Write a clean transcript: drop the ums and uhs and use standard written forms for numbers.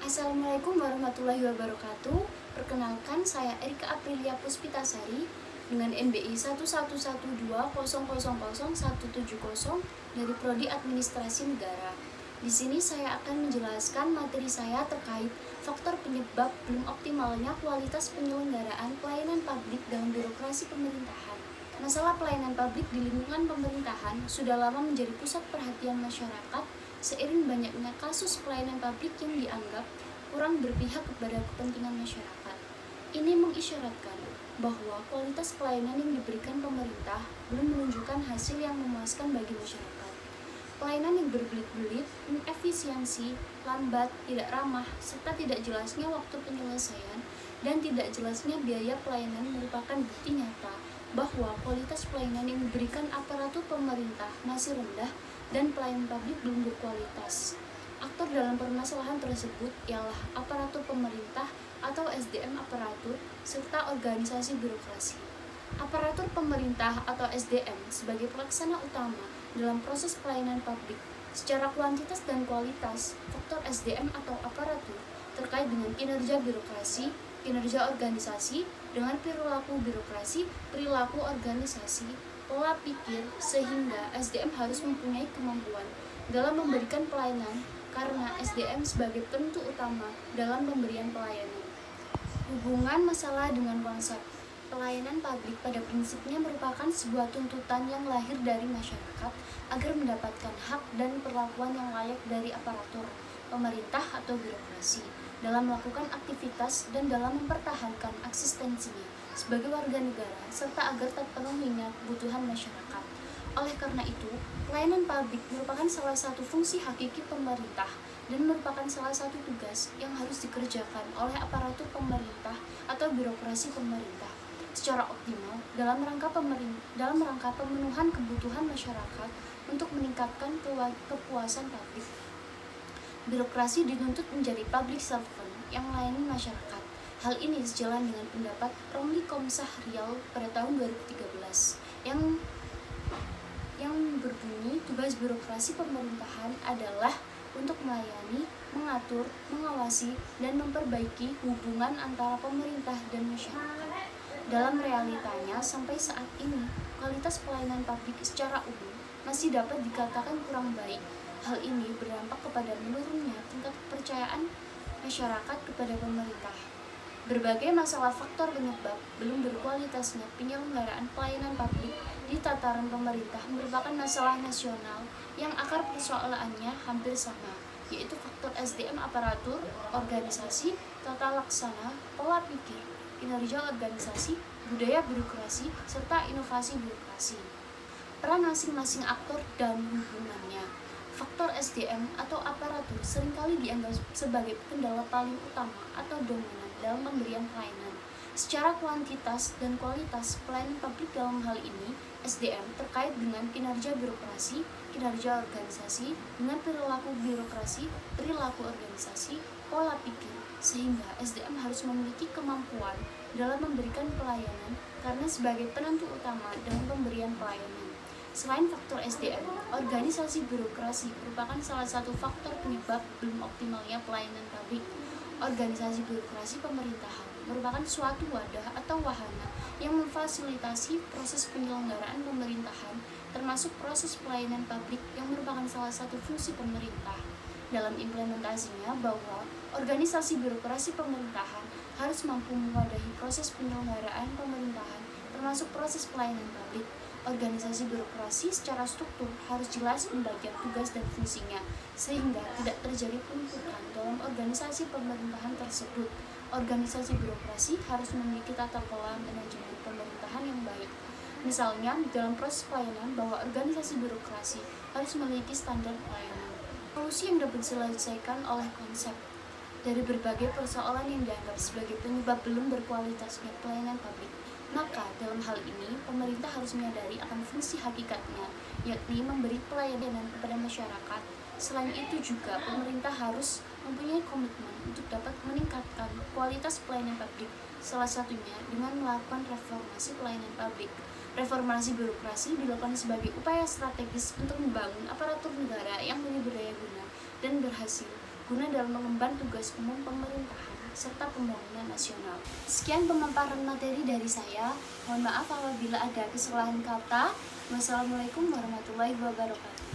Assalamualaikum warahmatullahi wabarakatuh. Perkenalkan, saya Erika Aprilia Puspitasari dengan NBI 11120000170 dari Prodi Administrasi Negara. Di sini saya akan menjelaskan materi saya terkait faktor penyebab belum optimalnya kualitas penyelenggaraan pelayanan publik dalam birokrasi pemerintahan. Masalah pelayanan publik di lingkungan pemerintahan sudah lama menjadi pusat perhatian masyarakat seiring banyaknya kasus pelayanan publik yang dianggap kurang berpihak kepada kepentingan masyarakat. Ini mengisyaratkan bahwa kualitas pelayanan yang diberikan pemerintah belum menunjukkan hasil yang memuaskan bagi masyarakat. Pelayanan yang berbelit-belit, inefisiensi, lambat, tidak ramah, serta tidak jelasnya waktu penyelesaian dan tidak jelasnya biaya pelayanan merupakan bukti nyata bahwa kualitas pelayanan yang diberikan aparatur pemerintah masih rendah dan pelayanan publik belum berkualitas. Aktor dalam permasalahan tersebut ialah aparatur pemerintah atau SDM aparatur serta organisasi birokrasi. Aparatur pemerintah atau SDM sebagai pelaksana utama dalam proses pelayanan publik. Secara kuantitas dan kualitas, faktor SDM atau aparatur terkait dengan kinerja birokrasi, kinerja organisasi, dengan perilaku birokrasi, perilaku organisasi, pola pikir, sehingga SDM harus mempunyai kemampuan dalam memberikan pelayanan karena SDM sebagai penentu utama dalam pemberian pelayanan. Hubungan masalah dengan konsep pelayanan publik pada prinsipnya merupakan sebuah tuntutan yang lahir dari masyarakat agar mendapatkan hak dan perlakuan yang layak dari aparatur pemerintah atau birokrasi dalam melakukan aktivitas dan dalam mempertahankan eksistensinya sebagai warga negara serta agar terpenuhinya kebutuhan masyarakat. Oleh karena itu, pelayanan publik merupakan salah satu fungsi hakiki pemerintah dan merupakan salah satu tugas yang harus dikerjakan oleh aparatur pemerintah atau birokrasi pemerintah secara optimal dalam rangka pemenuhan kebutuhan masyarakat untuk meningkatkan kepuasan publik. Birokrasi dituntut menjadi public servant yang melayani masyarakat. Hal ini sejalan dengan pendapat Romli Komsahrial pada tahun 2013 yang berbunyi tugas birokrasi pemerintahan adalah untuk melayani, mengatur, mengawasi, dan memperbaiki hubungan antara pemerintah dan masyarakat. Dalam realitanya, sampai saat ini, kualitas pelayanan publik secara umum masih dapat dikatakan kurang baik. Hal ini berdampak kepada menurunnya tingkat kepercayaan masyarakat kepada pemerintah. Berbagai masalah faktor penyebab belum berkualitasnya penyelenggaraan pelayanan publik di tataran pemerintah merupakan masalah nasional yang akar persoalannya hampir sama, yaitu faktor SDM aparatur, organisasi, tata laksana, pola pikir, kinerja organisasi, budaya birokrasi, serta inovasi birokrasi. Peran masing-masing aktor dan hubungannya. Faktor SDM atau aparatur seringkali dianggap sebagai kendala paling utama atau dominan dalam pemberian pelayanan. Secara kuantitas dan kualitas pelayanan publik dalam hal ini, SDM terkait dengan kinerja birokrasi, kinerja organisasi, dengan perilaku birokrasi, perilaku organisasi, pola pikir, sehingga SDM harus memiliki kemampuan dalam memberikan pelayanan karena sebagai penentu utama dalam pemberian pelayanan. Selain faktor SDM, organisasi birokrasi merupakan salah satu faktor penyebab belum optimalnya pelayanan publik. Organisasi birokrasi pemerintahan merupakan suatu wadah atau wahana yang memfasilitasi proses penyelenggaraan pemerintahan, termasuk proses pelayanan publik yang merupakan salah satu fungsi pemerintah. Dalam implementasinya bahwa organisasi birokrasi pemerintahan harus mampu mewadahi proses penyelenggaraan pemerintahan, termasuk proses pelayanan publik. Organisasi birokrasi secara struktur harus jelas pembagian tugas dan fungsinya, sehingga tidak terjadi penumpukan dalam organisasi pemerintahan tersebut. Organisasi birokrasi harus memiliki tata kelola manajemen pemerintahan yang baik. Misalnya, dalam proses pelayanan bahwa organisasi birokrasi harus memiliki standar pelayanan. Solusi yang dapat diselesaikan oleh konsep dari berbagai persoalan yang dianggap sebagai penyebab belum berkualitasnya pelayanan publik. Maka, dalam hal ini, pemerintah harus menyadari akan fungsi hakikatnya, yakni memberi pelayanan kepada masyarakat. Selain itu juga, pemerintah harus mempunyai komitmen untuk dapat meningkatkan kualitas pelayanan publik, salah satunya dengan melakukan reformasi pelayanan publik. Reformasi birokrasi dilakukan sebagai upaya strategis untuk membangun aparatur negara yang lebih berdaya guna dan berhasil guna dalam mengemban tugas umum pemerintahan serta pembangunan nasional. Sekian pemaparan materi dari saya. Mohon maaf apabila ada kesalahan kata. Wassalamualaikum warahmatullahi wabarakatuh.